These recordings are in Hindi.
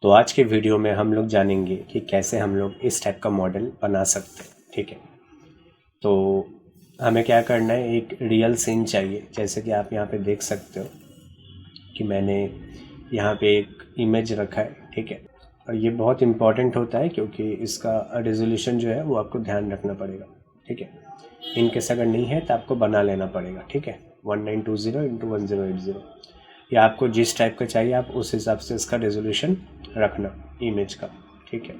तो आज के वीडियो में हम लोग जानेंगे कि कैसे हम लोग इस टाइप का मॉडल बना सकते हैं। ठीक है, तो हमें क्या करना है, एक रियल सीन चाहिए। जैसे कि आप यहाँ पे देख सकते हो कि मैंने यहाँ पे एक इमेज रखा है। ठीक है, और ये बहुत इम्पॉर्टेंट होता है क्योंकि इसका रेजोल्यूशन जो है वो आपको ध्यान रखना पड़ेगा। ठीक है, इनकेस अगर नहीं है तो आपको बना लेना पड़ेगा। ठीक है, 1920x1080 या आपको जिस टाइप का चाहिए आप उस हिसाब से इसका रेजोल्यूशन रखना इमेज का। ठीक है,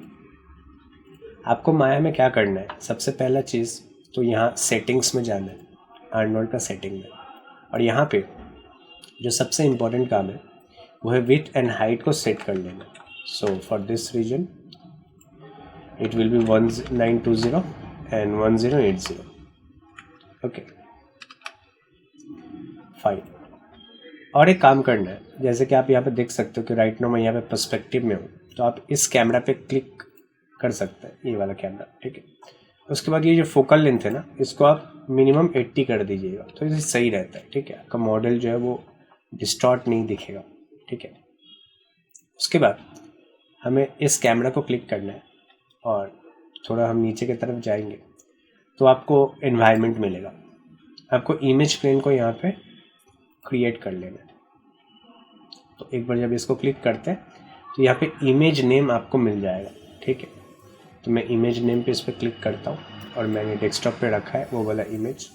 आपको माया में क्या करना है, सबसे पहला चीज़ तो यहाँ सेटिंग्स में जाना है, आर्नोल्ड का सेटिंग में, और यहाँ पे जो सबसे इम्पोर्टेंट काम है वो है विड्थ एंड हाइट को सेट कर लेना। So for this reason it will be 1920 and 1080। Okay fine. और एक काम करना है, जैसे कि आप यहाँ पे देख सकते हो कि राइट नाउ मैं यहाँ पे पर्सपेक्टिव में हूँ, तो आप इस कैमरा पे क्लिक कर सकते हैं, ये वाला कैमरा। ठीक है, उसके बाद ये जो फोकल लेंथ है ना, इसको आप मिनिमम 80 कर दीजिएगा, तो ये सही रहता है। ठीक है, आपका मॉडल जो है वो डिस्टॉर्ट नहीं दिखेगा। ठीक है, उसके बाद हमें इस कैमरा को क्लिक करना है और थोड़ा हम नीचे की तरफ जाएंगे तो आपको एनवायरनमेंट मिलेगा। आपको इमेज प्लेन को यहाँ पे क्रिएट कर लेना है। तो एक बार जब इसको क्लिक करते हैं तो यहाँ पे इमेज नेम आपको मिल जाएगा। ठीक है, तो मैं इमेज नेम पे इस पर क्लिक करता हूँ और मैंने डेस्कटॉप पे रखा है वो वाला इमेज,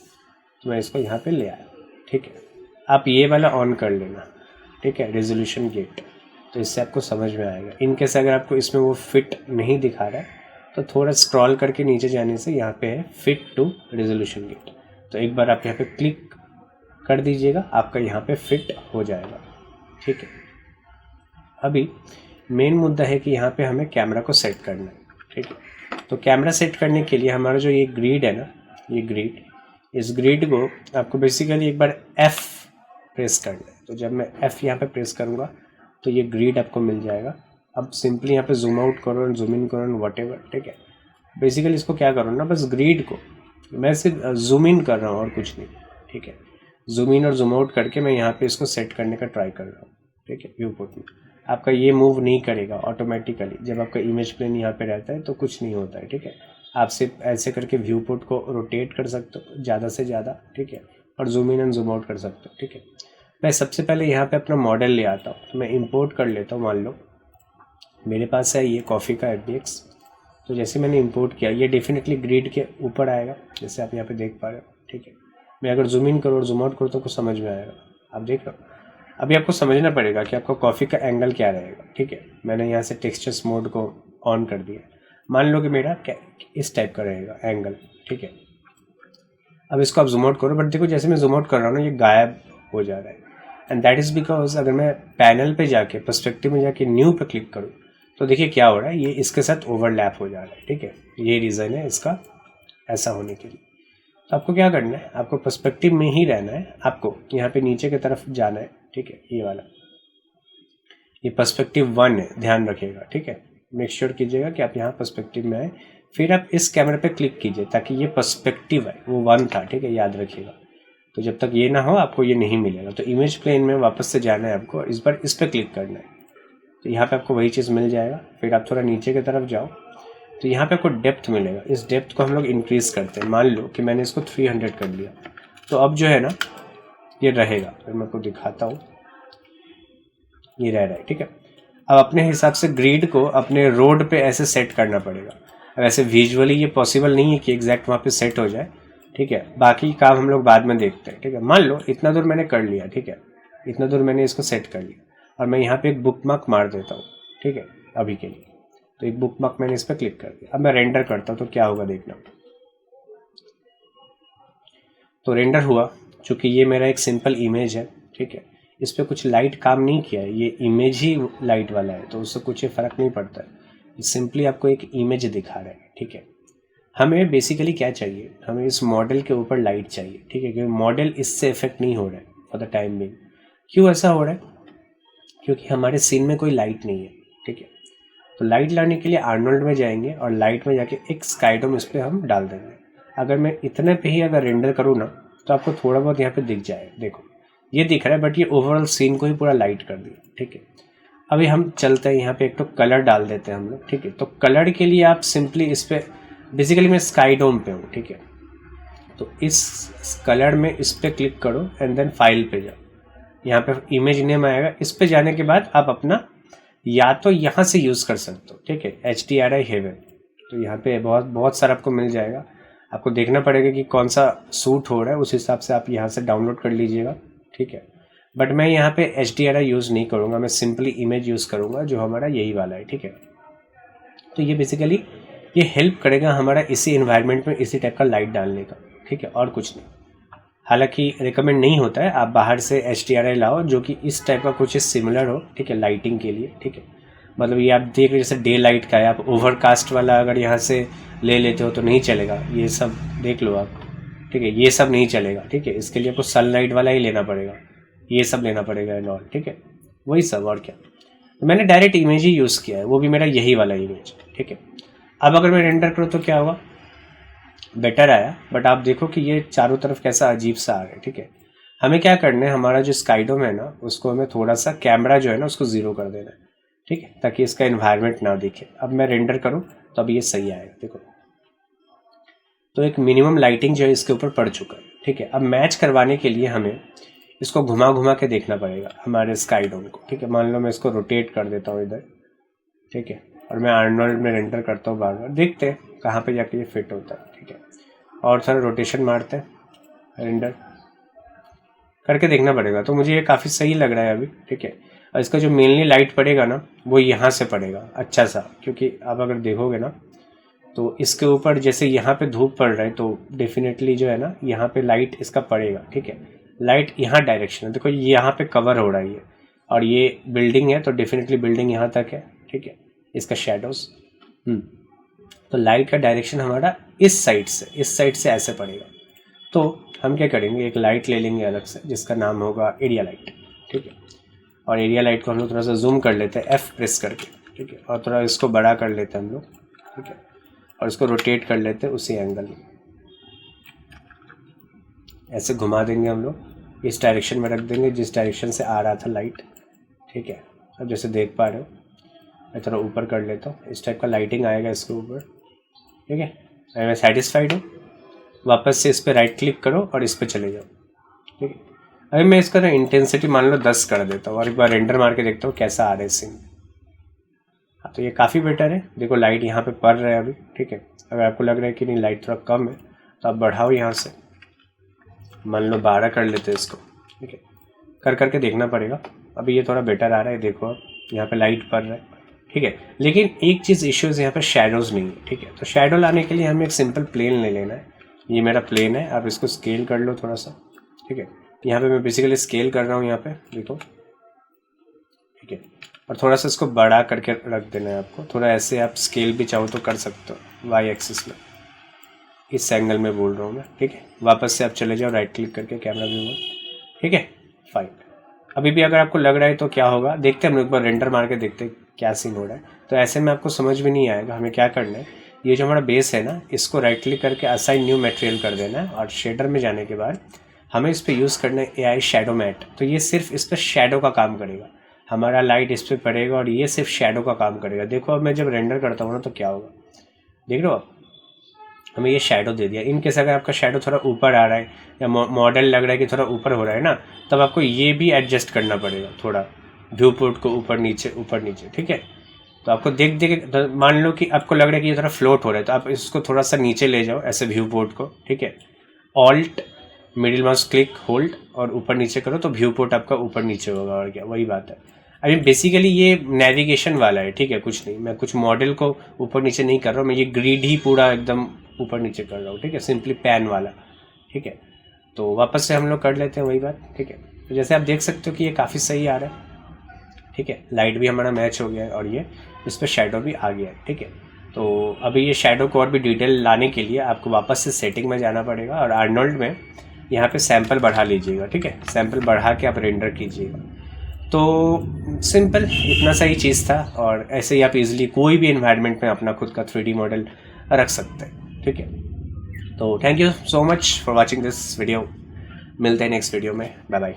तो मैं इसको यहाँ पे ले आया। ठीक है, आप ये वाला ऑन कर लेना। ठीक है, रेजोल्यूशन गेट, तो इससे आपको समझ में आएगा। इनकेस अगर आपको इसमें वो फिट नहीं दिखा रहा है तो थोड़ा स्क्रॉल करके नीचे जाने से यहाँ पे है फिट टू रेजोल्यूशन गेट, तो एक बार आप यहाँ पे क्लिक कर दीजिएगा, आपका यहाँ पे फिट हो जाएगा। ठीक है, अभी मेन मुद्दा है कि यहाँ पे हमें कैमरा को सेट करना है। ठीक है, तो कैमरा सेट करने के लिए हमारा जो ये ग्रिड है ना, ये ग्रिड, इस ग्रिड को आपको बेसिकली एक बार F प्रेस करना है। तो जब मैं F यहाँ पे प्रेस करूँगा तो ये ग्रिड आपको मिल जाएगा। अब सिंपली यहाँ पे जूम आउट करो, जूम इन करो, व्हाटएवर। ठीक है, बेसिकली इसको क्या करो ना, बस ग्रिड को मैं सिर्फ जूम इन कर रहा हूँ और कुछ नहीं। ठीक है, जूम इन और जूम आउट करके मैं यहाँ पे इसको सेट करने का ट्राई कर रहा हूँ। ठीक है, व्यू पोर्ट में आपका ये मूव नहीं करेगा ऑटोमेटिकली। जब आपका इमेज प्लेन यहाँ पे रहता है तो कुछ नहीं होता है। ठीक है, आप सिर्फ ऐसे करके व्यू पोर्ट को रोटेट कर सकते हो ज़्यादा से ज़्यादा। ठीक है, और zoom in and zoom out कर सकते हो। ठीक है, मैं सबसे पहले यहाँ पे अपना मॉडल ले आता हूँ, तो मैं इंपोर्ट कर लेता हूँ। मान लो मेरे पास है ये कॉफ़ी का FBX, तो जैसे मैंने इंपोर्ट किया ये डेफिनेटली ग्रिड के ऊपर आएगा, जैसे आप यहाँ पे देख पा रहे हो। ठीक है, मैं अगर जूम इन करूँ और जूम आउट करूँ तो कुछ समझ में आएगा, आप देख लो। अभी आपको समझना पड़ेगा कि आपका कॉफ़ी का एंगल क्या रहेगा। ठीक है, मैंने यहाँ से टेक्सचर्स मोड को ऑन कर दिया। मान लो कि मेरा इस टाइप का रहेगा एंगल। ठीक है, अब इसको आप जूम आउट करो, बट देखो जैसे मैं जूम आउट कर रहा हूँ ना, ये गायब हो जा रहा है। एंड दैट इज़ बिकॉज अगर मैं पैनल पे जाके पर्सपेक्टिव में जाके न्यू पे क्लिक करूँ तो देखिए क्या हो रहा है, ये इसके साथ ओवरलैप हो जा रहा है। ठीक है, ये रीज़न है इसका ऐसा होने के लिए। तो आपको क्या करना है, आपको पर्सपेक्टिव में ही रहना है, आपको यहाँ पे नीचे की तरफ जाना है। ठीक है, ये वाला, ये पर्सपेक्टिव 1 है, ध्यान रखिएगा। ठीक है, मेक श्योर कीजिएगा कि आप यहाँ पर्सपेक्टिव में आए, फिर आप इस कैमरे पे क्लिक कीजिए ताकि ये पर्सपेक्टिव है, वो 1 था। ठीक है, याद रखिएगा। तो जब तक ये ना हो आपको ये नहीं मिलेगा। तो इमेज प्लेन में वापस से जाना है आपको, इस बार इस पर क्लिक करना है, तो यहाँ पे आपको वही चीज़ मिल जाएगा। फिर आप थोड़ा नीचे की तरफ जाओ तो यहाँ पे आपको डेप्थ मिलेगा। इस डेप्थ को हम लोग इंक्रीज़ करते हैं। मान लो कि मैंने इसको 300 कर लिया, तो अब जो है ना ये रहेगा। फिर मैं आपको दिखाता हूँ, ये रह रहा है। ठीक है, अब अपने हिसाब से ग्रिड को अपने रोड पे ऐसे सेट करना पड़ेगा। वैसे विजुअली ये पॉसिबल नहीं है कि एग्जैक्ट वहाँ पे सेट हो जाए। ठीक है, बाकी काम हम लोग बाद में देखते हैं। ठीक है, मान लो इतना दूर मैंने कर लिया। ठीक है, इतना दूर मैंने इसको सेट कर लिया और मैं यहाँ पे एक बुक मार्क मार देता हूँ। ठीक है, अभी के लिए तो एक बुक मार्क मैंने इस पर क्लिक कर दिया। अब मैं रेंडर करता हूँ तो क्या होगा देखना। तो रेंडर हुआ, चूँकि ये मेरा एक सिंपल इमेज है। ठीक है, इस पर कुछ लाइट काम नहीं किया है, ये इमेज ही लाइट वाला है, तो उससे कुछ फ़र्क नहीं पड़ता है। सिंपली आपको एक इमेज दिखा रहा है। ठीक है, हमें बेसिकली क्या चाहिए, हमें इस मॉडल के ऊपर लाइट चाहिए। ठीक है, क्योंकि मॉडल इससे इफेक्ट नहीं हो रहा है फॉर द टाइम बिंग। क्यों ऐसा हो रहा है, क्योंकि हमारे सीन में कोई लाइट नहीं है। ठीक है, तो लाइट लाने के लिए आर्नोल्ड में जाएंगे और लाइट में जाके एक स्काईडोम इस पर हम डाल देंगे। अगर मैं इतने पे ही अगर रेंडर करूँ ना तो आपको थोड़ा बहुत यहाँ पे दिख जाए। देखो ये दिख रहा है, बट ये ओवरऑल सीन को ही पूरा लाइट कर दिया। ठीक है, अभी हम चलते हैं यहाँ पे, एक तो कलर डाल देते हैं हम लोग, ठीक है। तो कलर के लिए आप सिंपली इस पर, बेसिकली मैं स्काई डोम पे हूँ, ठीक है। तो इस कलर में इस पर क्लिक करो एंड देन फाइल पे जाओ, यहाँ पे इमेज नेम आएगा। इस पे जाने के बाद आप अपना या तो यहाँ से यूज़ कर सकते हो, ठीक है, HDRI हेवन। तो यहाँ पे बहुत सारा आपको मिल जाएगा। आपको देखना पड़ेगा कि कौन सा सूट हो रहा है, उस हिसाब से आप यहाँ से डाउनलोड कर लीजिएगा, ठीक है। बट मैं यहाँ पे HDRI यूज़ नहीं करूँगा, मैं सिंपली इमेज यूज़ करूँगा जो हमारा यही वाला है, ठीक है। तो ये बेसिकली ये हेल्प करेगा हमारा इसी इन्वायरमेंट में इसी टाइप का लाइट डालने का, ठीक है, और कुछ नहीं। हालांकि रिकमेंड नहीं होता है, आप बाहर से HDRI लाओ जो कि इस टाइप का कुछ सिमिलर हो, ठीक है, लाइटिंग के लिए, ठीक है। मतलब ये आप देख रहे जैसे डे लाइट का है, आप ओवरकास्ट वाला अगर यहाँ से ले लेते हो तो नहीं चलेगा, ये सब देख लो आप, ठीक है, ये सब नहीं चलेगा, ठीक है। इसके लिए आपको सनलाइट वाला ही लेना पड़ेगा, ये सब लेना पड़ेगा एंड ऑल, ठीक है, वही सब और क्या। तो मैंने डायरेक्ट इमेज ही यूज़ किया है, वो भी मेरा यही वाला इमेज, ठीक है। अब अगर मैं रेंडर करूँ तो क्या होगा, बेटर आया, बट आप देखो कि ये चारों तरफ कैसा अजीब सा आ रहा है, ठीक है। हमें क्या करना है, हमारा जो स्काईडोम है ना, उसको हमें थोड़ा सा कैमरा जो है ना उसको ज़ीरो कर देना है, ठीक है, ताकि इसका इन्वायरमेंट ना दिखे। अब मैं रेंडर करूँ तो अब ये सही आएगा, देखो। तो एक मिनिमम लाइटिंग जो है इसके ऊपर पड़ चुका है, ठीक है। अब मैच करवाने के लिए हमें इसको घुमा घुमा के देखना पड़ेगा हमारे स्काईडोम को, ठीक है। मान लो मैं इसको रोटेट कर देता हूँ इधर, ठीक है, और मैं आर्नोल्ड में रेंडर करता हूँ बार बार, देखते हैं कहाँ पे जाके ये फिट होता है, ठीक है। और थोड़ा रोटेशन मारते हैं, रेंडर करके देखना पड़ेगा। तो मुझे ये काफ़ी सही लग रहा है अभी, ठीक है। और इसका जो मेनली लाइट पड़ेगा ना वो यहाँ से पड़ेगा अच्छा सा, क्योंकि आप अगर देखोगे ना तो इसके ऊपर जैसे यहाँ पे धूप पड़ रहा है तो डेफिनेटली जो है ना यहाँ पे लाइट इसका पड़ेगा, ठीक है। लाइट यहाँ डायरेक्शन है, देखो यहाँ पे कवर हो रहा है ये, और ये बिल्डिंग है तो डेफिनेटली बिल्डिंग यहाँ तक है, ठीक है। इसका शेडोज तो लाइट का डायरेक्शन हमारा इस साइड से ऐसे पड़ेगा। तो हम क्या करेंगे, एक लाइट ले लेंगे अलग से जिसका नाम होगा एरिया लाइट, ठीक है। और एरिया लाइट को हम लोग थोड़ा सा जूम कर लेते हैं F प्रेस करके, ठीक है, और थोड़ा इसको बड़ा कर लेते हैं हम लोग, ठीक है, और इसको रोटेट कर लेते हैं उसी एंगल में, ऐसे घुमा देंगे हम लोग, इस डायरेक्शन में रख देंगे जिस डायरेक्शन से आ रहा था लाइट, ठीक है। अब जैसे देख पा रहे हो, मैं थोड़ा ऊपर कर लेता हूँ, इस टाइप का लाइटिंग आएगा इसके ऊपर, ठीक है। मैं सेटिस्फाइड हूँ। वापस से इस पर राइट क्लिक करो और इस पर चले जाओ, ठीक है। अभी मैं इसका ना इंटेंसिटी मान लो 10 कर देता हूँ और एक बार रेंडर मार के देखता हूँ कैसा आ रहा है सीन। हाँ, तो ये काफ़ी बेटर है। देखो लाइट यहाँ पे पड़ रहा है अभी, ठीक है। अगर आपको लग रहा है कि नहीं लाइट थोड़ा कम है तो आप बढ़ाओ यहाँ से, मान लो 12 कर लेते हैं इसको, ठीक है। कर करके देखना पड़ेगा। अभी ये थोड़ा बेटर आ रहा है, देखो अब यहाँ पे लाइट पड़ रहा है, ठीक है। लेकिन एक चीज़ इश्यूज़ यहाँ पे शैडोज़ नहीं है, ठीक है। तो शैडो लाने के लिए हमें एक सिंपल प्लेन ले लेना है। ये मेरा प्लेन है, आप इसको स्केल कर लो थोड़ा सा, ठीक है। यहाँ पे मैं बेसिकली स्केल कर रहा हूँ, यहाँ पे देखो, ठीक है। और थोड़ा सा इसको बड़ा करके रख देना है आपको, थोड़ा ऐसे आप स्केल भी चाहो तो कर सकते हो वाई एक्सिस में, इस एंगल में बोल रहा हूँ मैं, ठीक है। वापस से आप चले जाओ राइट क्लिक करके कैमरा व्यू में, ठीक है, फाइन। अभी भी अगर आपको लग रहा है तो क्या होगा देखते हैं, हम लोग एक बार रेंडर मार के देखते हैं क्या सीन हो रहा है। तो ऐसे में आपको समझ में नहीं आएगा। हमें क्या करना है, ये जो हमारा बेस है ना, इसको राइट क्लिक करके असाइन न्यू मटेरियल कर देना है, और शेडर में जाने के बाद हमें इस पर यूज़ करना है AI शैडो मैट। तो ये सिर्फ इस पर शैडो का काम करेगा, हमारा लाइट इस पर पड़ेगा और ये सिर्फ शैडो का काम करेगा। देखो अब मैं जब रेंडर करता हूँ ना तो क्या होगा, देख रहे हो आप, हमें ये शैडो दे दिया। इन केस अगर आपका शैडो थोड़ा ऊपर आ रहा है या मॉडल लग रहा है कि थोड़ा ऊपर हो रहा है ना, तब आपको ये भी एडजस्ट करना पड़ेगा, थोड़ा व्यू पोर्ट को ऊपर नीचे, ठीक है। तो आपको देख मान लो कि आपको लग रहा है कि ये थोड़ा फ्लोट हो रहा है, तो आप इसको थोड़ा सा नीचे ले जाओ ऐसे व्यू पोर्ट को, ठीक है। Alt middle mouse click hold और ऊपर नीचे करो तो व्यू पोर्ट आपका ऊपर नीचे होगा, और क्या वही बात है। अभी बेसिकली ये नेविगेशन वाला है, ठीक है, कुछ नहीं, मैं कुछ मॉडल को ऊपर नीचे नहीं कर रहा हूँ, मैं ये ग्रिड ही पूरा एकदम ऊपर नीचे कर रहा हूँ, ठीक है, सिंपली पैन वाला, ठीक है। तो वापस से हम लोग कर लेते हैं वही बात, ठीक है। तो जैसे आप देख सकते हो कि ये काफ़ी सही आ रहा है, ठीक है। लाइट भी हमारा मैच हो गया है और ये इस पर शेडो भी आ गया है, ठीक है। तो अभी ये शेडो को और भी डिटेल लाने के लिए आपको वापस से सेटिंग में जाना पड़ेगा और आर्नोल्ड में यहाँ पे सैंपल बढ़ा लीजिएगा, ठीक है। सैंपल बढ़ा के आप रेंडर कीजिएगा। तो सिंपल इतना सा ही चीज़ था, और ऐसे ही आप इजीली कोई भी एनवायरनमेंट में अपना खुद का 3D मॉडल रख सकते हैं, ठीक है। तो thank you so much for watching this video. मिलते हैं नेक्स्ट वीडियो में, बाय बाय।